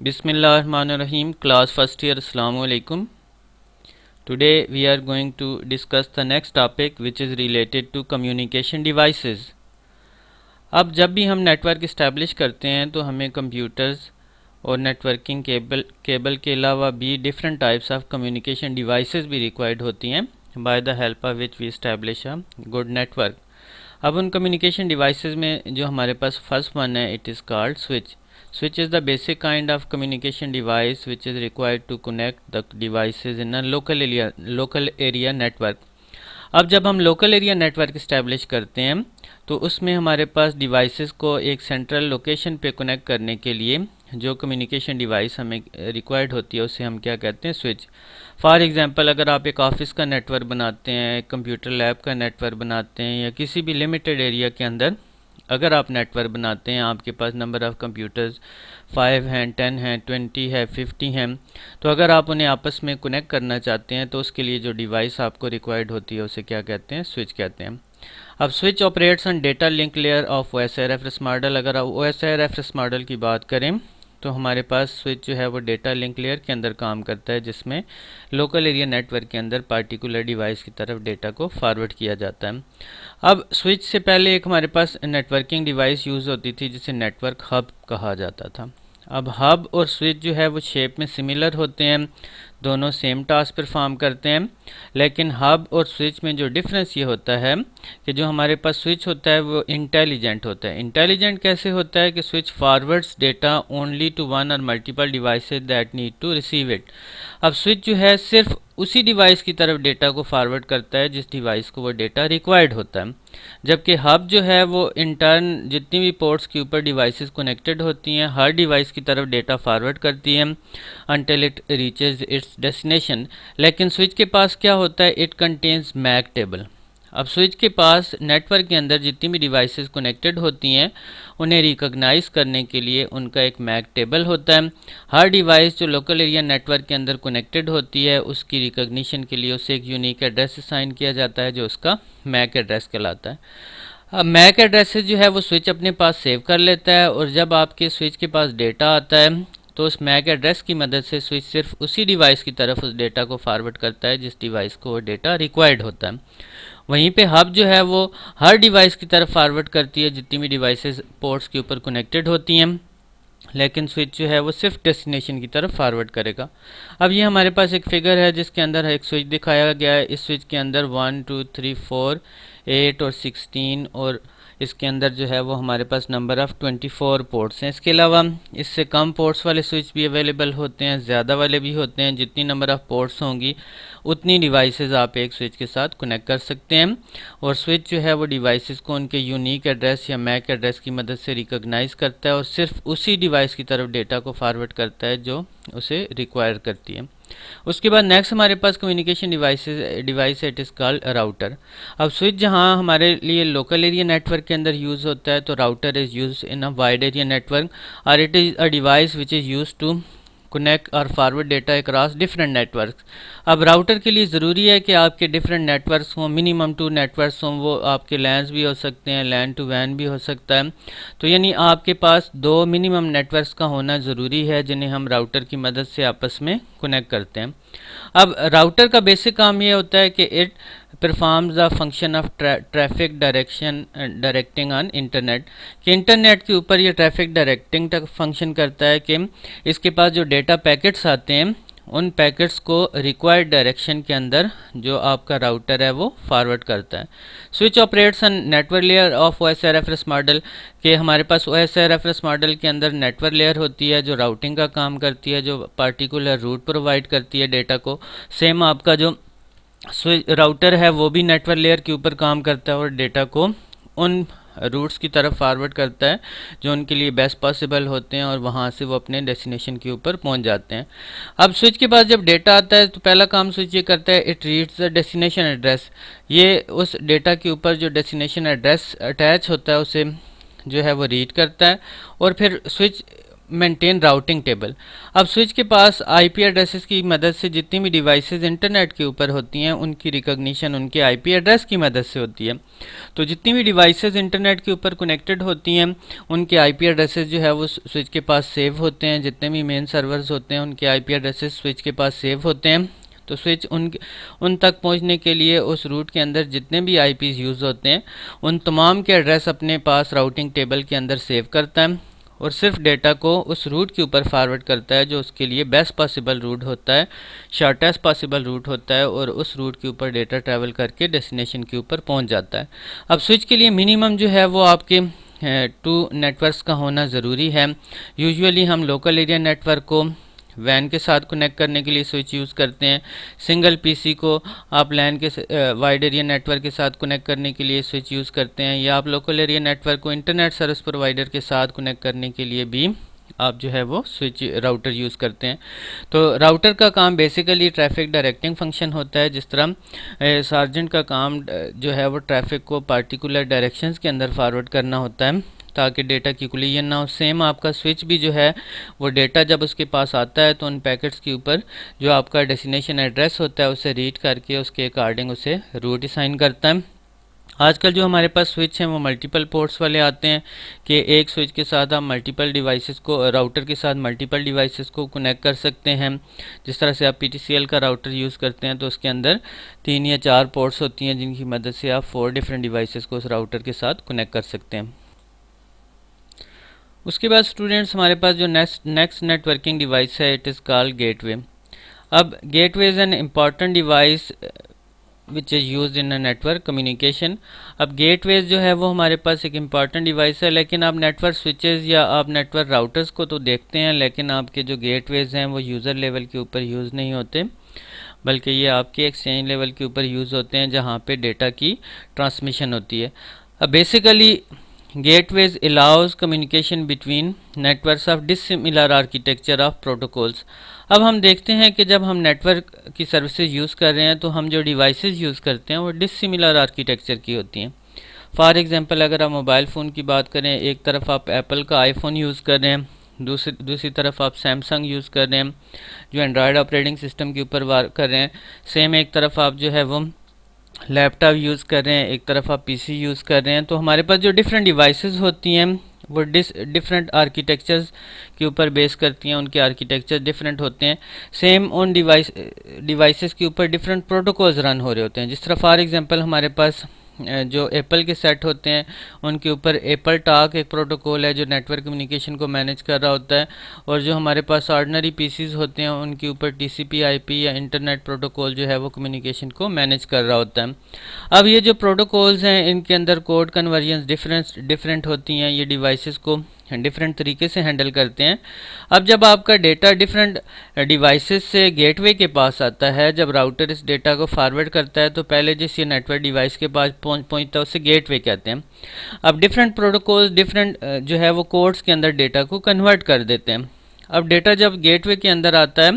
Bismillahirrahmanirrahim. Class first year. Assalamu alaikum. Today we are going to discuss the next topic which is related to communication devices. अब जब भी हम network establish करते हैं तो हमें कंप्यूटर्स और नेटवर्किंग केबल के अलावा भी different types of communication devices भी रिक्वायर्ड होती हैं by the help of which we establish a good network. अब उन कम्युनिकेशन डिवाइसेस में जो हमारे पास फर्स्ट वन है, it is called switch. Switch is the basic kind of communication device which is required to connect the devices in a local area network. अब जब हम लोकल एरिया नेटवर्क इस्टेब्लिश करते हैं तो उसमें हमारे पास डिवाइसेस को एक सेंट्रल लोकेशन पे कनेक्ट करने के लिए जो कम्युनिकेशन डिवाइस हमें रिक्वायर्ड होती है उसे हम क्या कहते हैं, स्विच. फॉर एग्जांपल, अगर आप एक ऑफिस का नेटवर्क बनाते हैं, एक कंप्यूटर लैब का नेटवर्क बनाते हैं या किसी भी लिमिटेड एरिया के अंदर अगर आप नेटवर्क बनाते हैं, आपके पास नंबर ऑफ़ कंप्यूटर्स 5 हैं, 10 हैं, 20 है, 50 हैं, तो अगर आप उन्हें आपस में कनेक्ट करना चाहते हैं तो उसके लिए जो डिवाइस आपको रिक्वायर्ड होती है उसे क्या कहते हैं, स्विच कहते हैं. अब switch operates on data link layer of OSI reference model. अगर आप OSI रेफरेंस मॉडल की बात करें तो हमारे पास स्विच जो है वो डेटा लिंक लेयर के अंदर काम करता है जिसमें लोकल एरिया नेटवर्क के अंदर पार्टिकुलर डिवाइस की तरफ डेटा को फॉरवर्ड किया जाता है. अब स्विच से पहले एक हमारे पास नेटवर्किंग डिवाइस यूज़ होती थी जिसे नेटवर्क हब कहा जाता था. अब हब और स्विच जो है वो शेप में सिमिलर होते हैं, दोनों सेम टास्क परफॉर्म करते हैं, लेकिन हब और स्विच में जो डिफरेंस ये होता है कि जो हमारे पास स्विच होता है वो इंटेलिजेंट होता है. इंटेलिजेंट कैसे होता है कि switch forwards data only to one और multiple devices that need to receive it. अब स्विच जो है सिर्फ उसी डिवाइस की तरफ डेटा को फॉरवर्ड करता है जिस डिवाइस को वो डेटा रिक्वायर्ड होता है, जबकि हब जो है वो इंटर्न जितनी भी पोर्ट्स के ऊपर डिवाइसेस कनेक्टेड होती हैं हर डिवाइस की तरफ डेटा फॉरवर्ड करती है until it reaches it's destination. लेकिन स्विच के पास क्या होता है, इट कंटेन्स मैक टेबल. अब स्विच के पास नेटवर्क के अंदर जितनी भी डिवाइसेस कनेक्टेड होती हैं उन्हें रिकॉग्नाइज करने के लिए उनका एक मैक टेबल होता है. हर डिवाइस जो लोकल एरिया नेटवर्क के अंदर कनेक्टेड होती है उसकी रिकॉग्निशन के लिए उसे एक यूनिक एड्रेस असाइन किया जाता है जो उसका मैक एड्रेस कहलाता है. अब मैक एड्रेसेस जो है वो स्विच अपने पास सेव कर लेता है और जब आपके स्विच के पास डेटा आता है तो उस मैक एड्रेस की मदद से स्विच सिर्फ उसी डिवाइस की तरफ उस डेटा को फॉरवर्ड करता है जिस डिवाइस को वो डेटा रिक्वायर्ड होता है. वहीं पे हब जो है वो हर डिवाइस की तरफ फॉरवर्ड करती है जितनी भी डिवाइसेस पोर्ट्स के ऊपर कनेक्टेड होती हैं, लेकिन स्विच जो है वो सिर्फ डेस्टिनेशन की तरफ फॉरवर्ड करेगा. अब ये हमारे पास एक फिगर है जिसके अंदर एक स्विच दिखाया गया है. इस स्विच के अंदर 1 2 3 4 8 और 16 और इसके अंदर जो है वो हमारे पास नंबर ऑफ़ 24 पोर्ट्स हैं. इसके अलावा इससे कम पोर्ट्स वाले स्विच भी अवेलेबल होते हैं, ज़्यादा वाले भी होते हैं. जितनी नंबर ऑफ़ पोर्ट्स होंगी उतनी डिवाइसेस आप एक स्विच के साथ कनेक्ट कर सकते हैं और स्विच जो है वो डिवाइसेस को उनके यूनिक एड्रेस या मैक एड्रेस की मदद से रिकॉग्नाइज करता है और सिर्फ उसी डिवाइस की तरफ डेटा को फॉरवर्ड करता है जो उसे रिक्वायर करती है. उसके बाद नेक्स्ट हमारे पास communication device it is called router. अब स्विच जहां हमारे लिए लोकल एरिया नेटवर्क के अंदर यूज़ होता है तो router is use in a wide area network और it is a device which is use to connect और forward data across different networks. अब राउटर के लिए ज़रूरी है कि आपके डिफरेंट नेटवर्क्स हों, मिनिमम 2 नेटवर्क्स हों. वो आपके लैन्स भी हो सकते हैं, लैन टू वैन भी हो सकता है. तो यानी आपके पास 2 मिनिमम नेटवर्क्स का होना ज़रूरी है जिन्हें हम राउटर की मदद से आपस में कनेक्ट करते हैं. अब राउटर का बेसिक काम ये होता है कि it performs the function of traffic directing on internet. कि इंटरनेट के ऊपर ये ट्रैफिक डायरेक्टिंग तक फंक्शन करता है कि इसके पास जो डेटा पैकेट्स आते हैं उन पैकेट्स को रिक्वायर्ड डायरेक्शन के अंदर जो आपका राउटर है वो फॉरवर्ड करता है. Switch operates on network layer of OSI reference model. कि हमारे पास OSI रेफरेंस मॉडल के अंदर नेटवर्क लेयर होती है जो राउटिंग का काम करती है, जो पार्टिकुलर रूट प्रोवाइड करती है डेटा को. सेम आपका जो स्विच राउटर है वो भी नेटवर्क लेयर के ऊपर काम करता है और डेटा को उन रूट्स की तरफ फॉरवर्ड करता है जो उनके लिए बेस्ट पॉसिबल होते हैं और वहाँ से वो अपने डेस्टिनेशन के ऊपर पहुँच जाते हैं. अब स्विच के पास जब डेटा आता है तो पहला काम स्विच ये करता है, it reads the destination address. ये उस डेटा के ऊपर जो डेस्टिनेशन एड्रेस अटैच होता है उसे जो है वो रीड करता है और फिर स्विच मेंटेन राउटिंग टेबल। अब स्विच के पास आईपी एड्रेसेस की मदद से जितनी भी डिवाइसेस इंटरनेट के ऊपर होती हैं उनकी रिकॉग्निशन उनके आईपी एड्रेस की मदद से होती है। तो जितनी भी डिवाइसेस इंटरनेट के ऊपर कनेक्टेड होती हैं उनके आईपी एड्रेसेस जो है वो स्विच के पास सेव होते हैं। जितने भी मेन सर्वर्स होते हैं उनके आईपी एड्रेसेस स्विच के पास सेव होते हैं। तो स्विच उन तक पहुंचने के लिए उस रूट के अंदर जितने भी आईपीज़ यूज़ होते हैं उन तमाम के एड्रेस अपने पास राउटिंग टेबल के अंदर सेव करता है और सिर्फ डेटा को उस रूट के ऊपर फॉरवर्ड करता है जो उसके लिए बेस्ट पॉसिबल रूट होता है, शॉर्टेस्ट पॉसिबल रूट होता है, और उस रूट के ऊपर डेटा ट्रैवल करके डेस्टिनेशन के ऊपर पहुंच जाता है। अब स्विच के लिए मिनिमम जो है वो आपके 2 नेटवर्क्स का होना ज़रूरी है। यूजुअली हम लोकल एरिया नेटवर्क को वैन के साथ कनेक्ट करने के लिए स्विच यूज़ करते हैं। सिंगल पीसी को आप लैन के वाइड एरिया नेटवर्क के साथ कनेक्ट करने के लिए स्विच यूज़ करते हैं, या आप लोकल एरिया नेटवर्क को इंटरनेट सर्विस प्रोवाइडर के साथ कनेक्ट करने के लिए भी आप जो है वो स्विच राउटर यूज़ करते हैं। तो राउटर का काम बेसिकली ट्रैफिक डायरेक्टिंग फंक्शन होता है। जिस तरह सार्जेंट का काम जो है वो ट्रैफिक को पार्टिकुलर डायरेक्शंस के अंदर फॉरवर्ड करना होता है ताकि डेटा की कोलिजन ना हो, सेम आपका स्विच भी जो है वो डेटा जब उसके पास आता है तो उन पैकेट्स के ऊपर जो आपका डेस्टिनेशन एड्रेस होता है उसे रीड करके उसके अकॉर्डिंग उसे रूट असाइन करता है। आजकल जो हमारे पास स्विच हैं वो मल्टीपल पोर्ट्स वाले आते हैं कि एक स्विच के साथ आप मल्टीपल डिवाइसेस को, राउटर के साथ मल्टीपल डिवाइसेस को कनेक्ट कर सकते हैं। जिस तरह से आप PTCL का राउटर यूज़ करते हैं तो उसके अंदर 3 या 4 पोर्ट्स होती हैं जिनकी मदद से आप 4 डिफरेंट डिवाइसेस को उस राउटर के साथ कनेक्ट कर सकते हैं। उसके बाद स्टूडेंट्स हमारे पास जो नेक्स्ट नेटवर्किंग डिवाइस है इट इज़ कॉल्ड गेटवे। अब gateway is an important device which is use in a network communication. अब गेटवेज जो है वो हमारे पास एक इम्पॉर्टेंट डिवाइस है, लेकिन आप नेटवर्क स्विचेस या आप नेटवर्क राउटर्स को तो देखते हैं, लेकिन आपके जो गेटवेज हैं वो यूज़र लेवल के ऊपर यूज़ नहीं होते, बल्कि ये आपके एक्सचेंज लेवल के ऊपर यूज़ होते हैं जहाँ पे डेटा की ट्रांसमिशन होती है। अब basically gateways allows communication between networks of dissimilar architecture of protocols. अब हम देखते हैं कि जब हम नेटवर्क की सर्विसेज यूज़ कर रहे हैं तो हम जो डिवाइसेस यूज़ करते हैं वो डिसिमिलर आर्किटेक्चर की होती हैं। फॉर एग्जांपल अगर आप मोबाइल फ़ोन की बात करें, एक तरफ आप एप्पल का आईफोन यूज़ कर रहे हैं, दूसरी तरफ आप सैमसंग यूज़ कर रहे हैं जो एंड्रॉयड ऑपरेटिंग सिस्टम के ऊपर वर्क कर रहे हैं। सेम एक तरफ आप जो है वो लैपटॉप यूज़ कर रहे हैं, एक तरफ आप पीसी यूज़ कर रहे हैं। तो हमारे पास जो डिफरेंट डिवाइसेस होती हैं वो डिफरेंट आर्किटेक्चर्स के ऊपर बेस करती हैं, उनके आर्किटेक्चर डिफरेंट होते हैं। सेम उन डिवाइसेस के ऊपर डिफरेंट प्रोटोकॉल्स रन हो रहे होते हैं। जिस तरह फॉर एग्जांपल हमारे पास जो एप्पल के सेट होते हैं उनके ऊपर एप्पल टॉक एक प्रोटोकॉल है जो नेटवर्क कम्युनिकेशन को मैनेज कर रहा होता है, और जो हमारे पास ऑर्डिनरी पीसीज होते हैं उनके ऊपर TCP/IP या इंटरनेट प्रोटोकॉल जो है वो कम्युनिकेशन को मैनेज कर रहा होता है। अब ये जो प्रोटोकॉल्स हैं इनके अंदर कोड कन्वर्जन्स डिफरेंट होती हैं, ये डिवाइसेस को डिफरेंट तरीके से हैंडल करते हैं। अब जब आपका डेटा डिफरेंट डिवाइसेस से गेटवे के पास आता है, जब राउटर इस डेटा को फॉरवर्ड करता है तो पहले जिस ये नेटवर्क डिवाइस के पास पहुंचता है उसे गेटवे कहते हैं। अब डिफरेंट प्रोटोकॉल्स डिफरेंट जो है वो कोड्स के अंदर डेटा को कन्वर्ट कर देते हैं। अब डेटा जब गेटवे के अंदर आता है,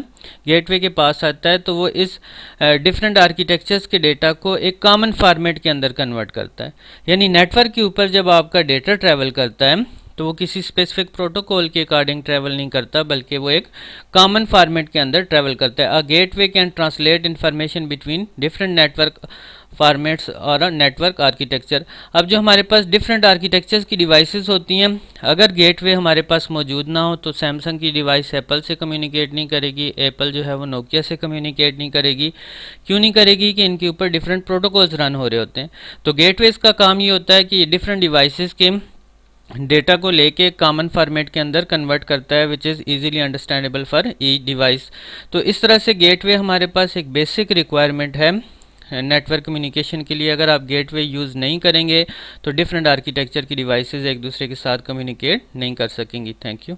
गेटवे के पास आता है, तो वो इस डिफरेंट आर्किटेक्चर्स के डेटा को एक कॉमन फॉर्मेट के अंदर कन्वर्ट करता है। यानी नेटवर्क के ऊपर जब आपका डेटा ट्रैवल करता है तो वो किसी स्पेसिफिक प्रोटोकॉल के अकॉर्डिंग ट्रैवल नहीं करता, बल्कि वो एक कॉमन फॉर्मेट के अंदर ट्रैवल करता है। A gateway can translate information between different network formats और नेटवर्क आर्किटेक्चर। अब जो हमारे पास डिफरेंट आर्किटेक्चर्स की डिवाइसेस होती हैं, अगर गेटवे हमारे पास मौजूद ना हो तो सैमसंग की डिवाइस एप्पल से कम्युनिकेट नहीं करेगी, एप्पल जो है वो नोकिया से कम्युनिकेट नहीं करेगी। क्यों नहीं करेगी? कि इनके ऊपर डिफरेंट प्रोटोकॉल्स रन हो रहे होते हैं। तो गेटवेज का काम ये होता है कि डिफरेंट डिवाइसेस के डेटा को लेके कॉमन फॉर्मेट के अंदर कन्वर्ट करता है, which is easily understandable for each device. तो इस तरह से गेटवे हमारे पास एक बेसिक रिक्वायरमेंट है नेटवर्क कम्युनिकेशन के लिए। अगर आप गेटवे यूज़ नहीं करेंगे तो डिफरेंट आर्किटेक्चर की डिवाइसेस एक दूसरे के साथ कम्युनिकेट नहीं कर सकेंगी। Thank you.